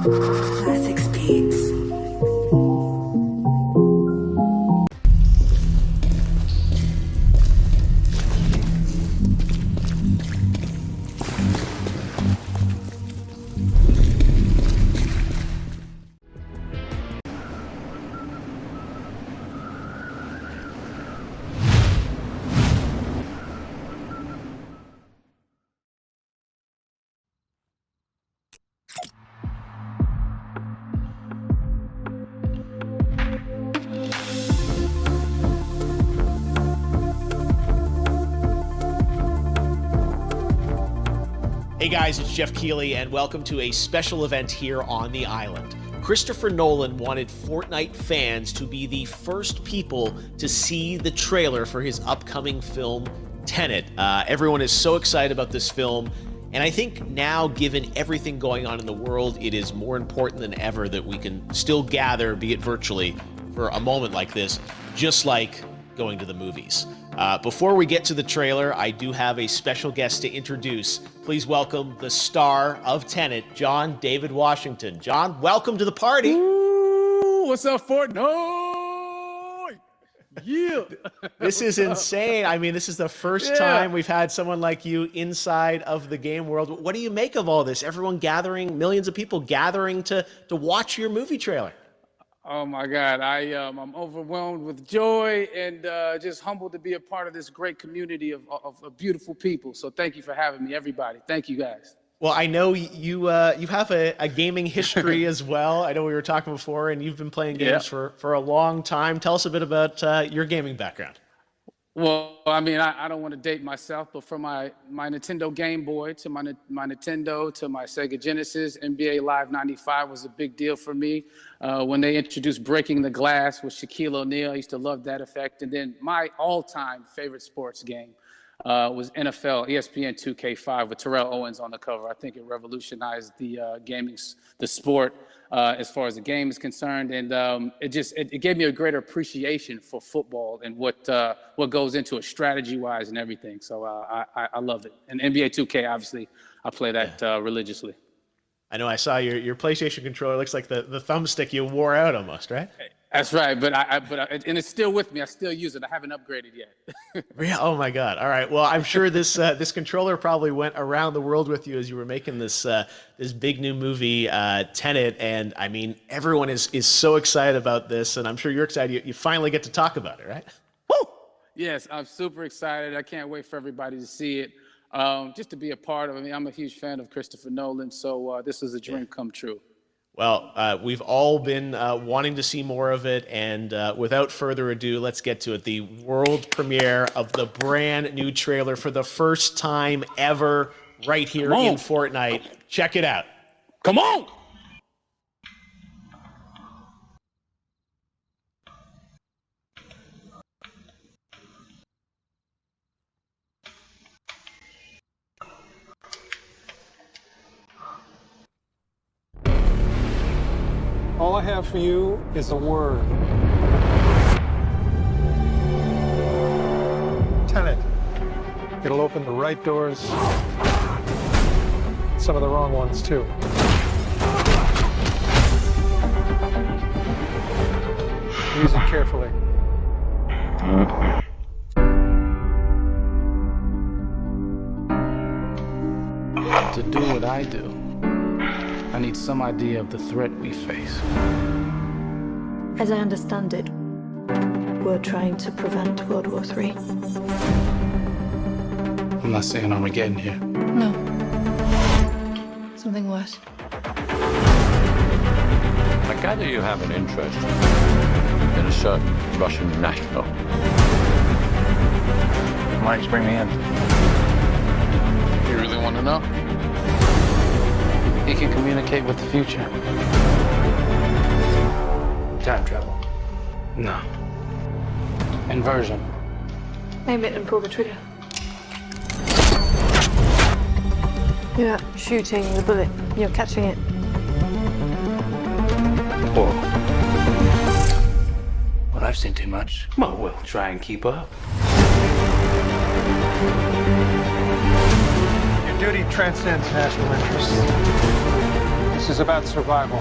Classic Speeds. Hey guys, it's Jeff Keighley, and welcome to a special event here on the island. Christopher Nolan wanted Fortnite fans to be the first people to see the trailer for his upcoming film, Tenet. Everyone is so excited about this film, and I think now, given everything going on in the world, it is more important than ever that we can still gather, be it virtually, for a moment like this, just like going to the movies. Before we get to the trailer, I do have a special guest to introduce. Please welcome the star of Tenet, John David Washington. John, welcome to the party. Ooh, what's up, Fortnite? Yeah. This is insane. I mean, this is the first time we've had someone like you inside of the game world. What do you make of all this? Everyone gathering, millions of people gathering to watch your movie trailer. Oh my God, I'm overwhelmed with joy and just humbled to be a part of this great community of beautiful people. So thank you for having me, everybody. Thank you, guys. Well, I know you have a gaming history as well. I know we were talking before, and you've been playing games for a long time. Tell us a bit about your gaming background. Well, I mean, I don't want to date myself, but from my Nintendo Game Boy to my Nintendo to my Sega Genesis, NBA Live 95 was a big deal for me. When they introduced Breaking the Glass with Shaquille O'Neal, I used to love that effect. And then my all-time favorite sports game was NFL ESPN 2K5 with Terrell Owens on the cover. I think it revolutionized the sport as far as the game is concerned, and it gave me a greater appreciation for football and what goes into it strategy-wise and everything. So I love it. And NBA 2K, obviously, I play that religiously. I know I saw your PlayStation controller. Looks like the thumbstick you wore out almost, right? That's right, but and it's still with me. I still use it. I haven't upgraded yet. Yeah. Oh my God. All right. Well, I'm sure this controller probably went around the world with you as you were making this big new movie, Tenet. And I mean, everyone is so excited about this, and I'm sure you're excited. You finally get to talk about it, right? Woo! Yes, I'm super excited. I can't wait for everybody to see it. Just to be a part of it. I mean, I'm a huge fan of Christopher Nolan, so this is a dream come true. Well, we've all been wanting to see more of it, and without further ado, let's get to it. The world premiere of the brand new trailer for the first time ever right here in Fortnite. Check it out. Come on! All I have for you is a word. Tenet. It'll open the right doors, some of the wrong ones too. Use it carefully. To do what I do, I need some idea of the threat we face. As I understand it, we're trying to prevent World War III. I'm not saying Armageddon here. No. Something worse. I gather you have an interest in a certain Russian national. Mike's bring me in. You really want to know? He can communicate with the future. Time travel. No. Inversion. Aim it and pull the trigger. You're not shooting the bullet, you're catching it. Whoa. Well, I've seen too much. Well, we'll try and keep up. Your duty transcends national interests. This This is about survival.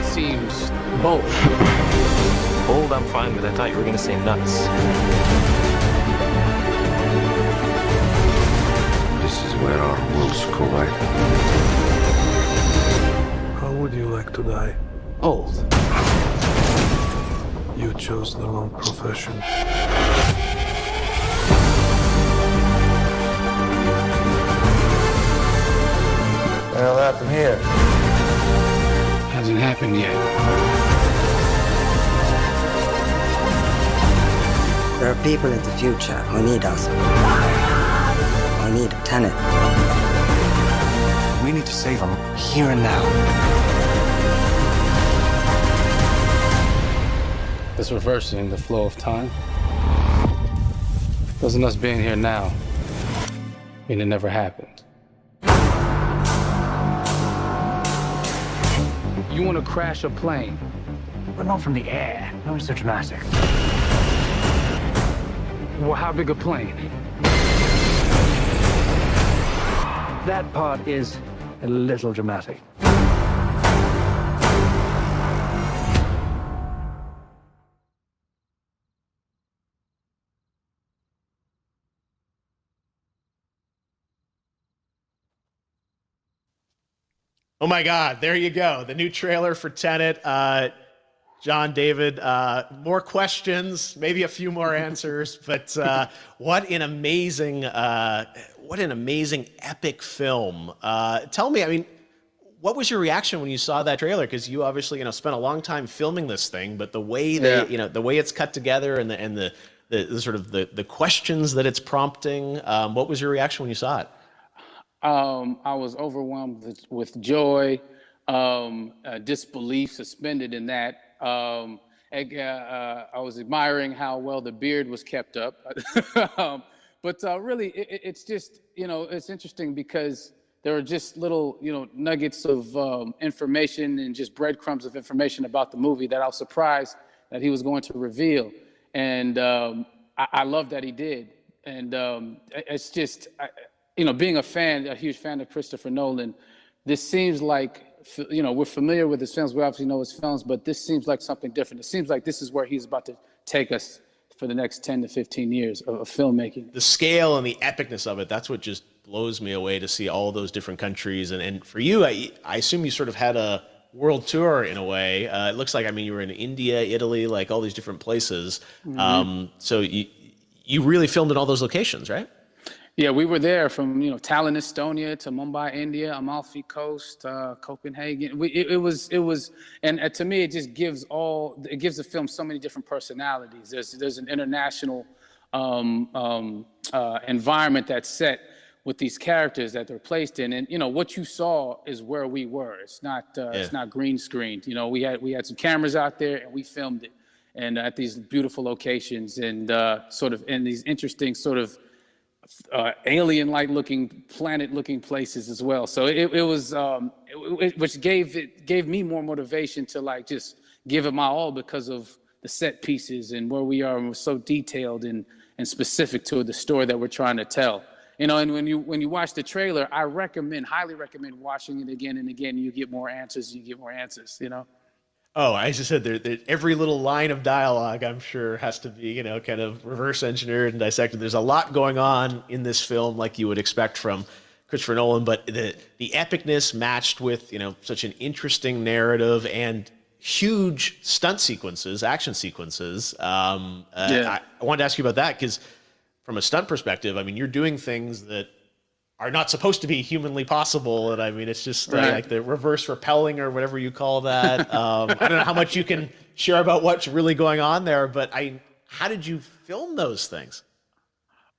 Seems bold. Bold, I'm fine with. I thought you were going to say nuts. This is where our worlds collide. How would you like to die? Old. You chose the wrong profession. Well, happened here. Hasn't happened yet. There are people in the future who need us. I need TENET. We need to save them here and now. It's reversing the flow of time. Doesn't us being here now mean it never happened? You want to crash a plane? But not from the air. No, it's so dramatic. Well, how big a plane? That part is a little dramatic. Oh my God, there you go. The new trailer for Tenet. John, David, more questions, maybe a few more answers, but what an amazing epic film. Tell me, I mean, what was your reaction when you saw that trailer? Because you obviously, spent a long time filming this thing, but the way the way it's cut together and the sort of the questions that it's prompting, what was your reaction when you saw it? I was overwhelmed with joy, disbelief, suspended in that. I was admiring how well the beard was kept up. But really, it's just, it's interesting because there are just little, nuggets of information and just breadcrumbs of information about the movie that I was surprised that he was going to reveal. And I love that he did. And it's just... being a huge fan of Christopher Nolan, this seems like, we're familiar with his films, we obviously know his films, but this seems like something different. It seems like this is where he's about to take us for the next 10 to 15 years of filmmaking. The scale and the epicness of it, that's what just blows me away to see all those different countries. And for you, I assume you sort of had a world tour in a way. It looks like, you were in India, Italy, like all these different places. Mm-hmm. So you really filmed in all those locations, right? Yeah, we were there from Tallinn, Estonia, to Mumbai, India, Amalfi Coast, Copenhagen. It was, and to me, it just gives the film so many different personalities. There's an international environment that's set with these characters that they're placed in, and what you saw is where we were. It's not green screened. We had some cameras out there and we filmed it, and at these beautiful locations and sort of in these interesting sort of alien-like looking, planet-looking places as well. So it was, which gave me more motivation to just give it my all because of the set pieces and where we are, and we're so detailed and specific to the story that we're trying to tell. And when you watch the trailer, I highly recommend watching it again and again. You get more answers. Oh, I just said every little line of dialogue, I'm sure, has to be, kind of reverse engineered and dissected. There's a lot going on in this film, like you would expect from Christopher Nolan, but the epicness matched with, such an interesting narrative and huge stunt sequences, action sequences. I wanted to ask you about that because from a stunt perspective, you're doing things that are not supposed to be humanly possible. And it's just like the reverse rappelling or whatever you call that. I don't know how much you can share about what's really going on there, but how did you film those things?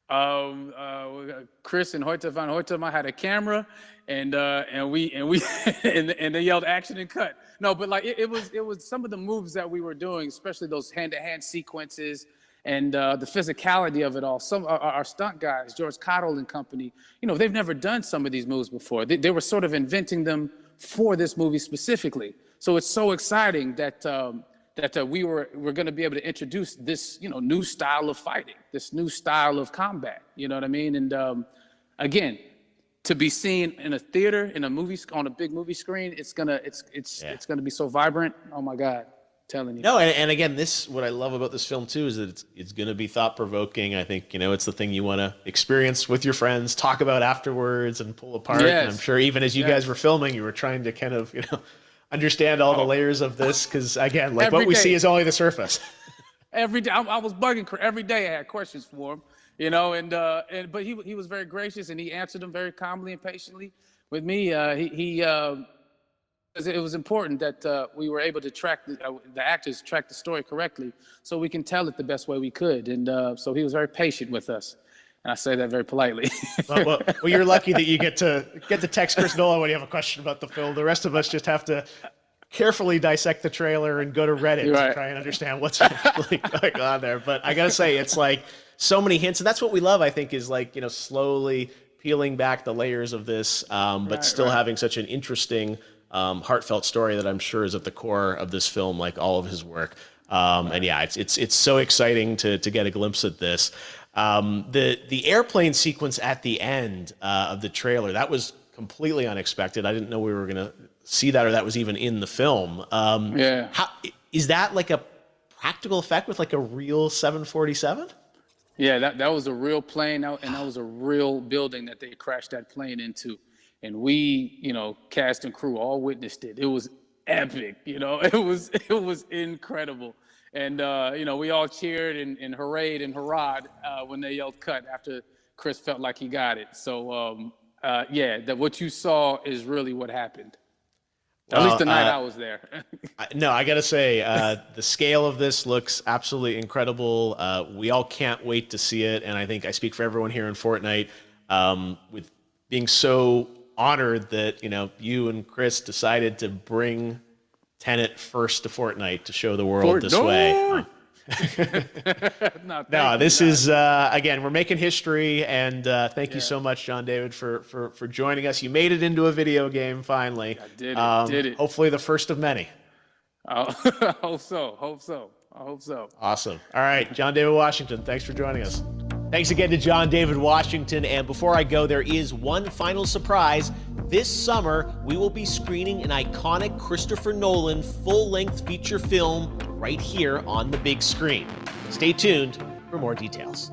Chris and Hoyte van Hoytema had a camera and they yelled action and cut. No, but it was some of the moves that we were doing, especially those hand-to-hand sequences, and the physicality of it all. Some our stunt guys, George Cottle and company, they've never done some of these moves before. They were sort of inventing them for this movie specifically. So it's so exciting that we're going to be able to introduce this new style of fighting, this new style of combat. You know what I mean? And again, to be seen in a theater, in a movie, on a big movie screen, it's gonna be so vibrant. Oh my God, telling you. No, and again, what I love about this film too is that it's going to be thought provoking. I think it's the thing you want to experience with your friends, talk about afterwards, and pull apart. Yes. And I'm sure even as you guys were filming, you were trying to kind of understand all the layers of this, because again, like what we see is only the surface. Every day, I was bugging every day. I had questions for him, but he was very gracious, and he answered them very calmly and patiently. With me, it was important that we were able to track the actors track the story correctly, so we can tell it the best way we could. And so he was very patient with us, and I say that very politely. well, you're lucky that you get to text Chris Nolan when you have a question about the film. The rest of us just have to carefully dissect the trailer and go to Reddit to try and understand what's actually going on there. But I gotta say, it's like so many hints, and that's what we love. I think is like slowly peeling back the layers of this, but still having such an interesting, heartfelt story that I'm sure is at the core of this film, like all of his work. And yeah, it's so exciting to get a glimpse at this. The airplane sequence at the end of the trailer, that was completely unexpected. I didn't know we were gonna see that, or that was even in the film. How is that, like a practical effect with like a real 747? Yeah, that was a real plane, and that was a real building that they crashed that plane into. And we, cast and crew all witnessed it. It was epic, it was incredible. And, we all cheered and hurrayed and hurrahed when they yelled cut after Chris felt like he got it. So, what you saw is really what happened. At least the night I was there. No, I got to say, the scale of this looks absolutely incredible. We all can't wait to see it. And I think I speak for everyone here in Fortnite with being so honored that, you and Chris decided to bring Tenet first to Fortnite to show the world this way. No, this is, again, we're making history, and thank you so much, John David, for joining us. You made it into a video game, finally. I did it. Hopefully the first of many. I hope so. Awesome. All right, John David Washington, thanks for joining us. Thanks again to John David Washington, and before I go, there is one final surprise. This summer, we will be screening an iconic Christopher Nolan full-length feature film right here on the big screen. Stay tuned for more details.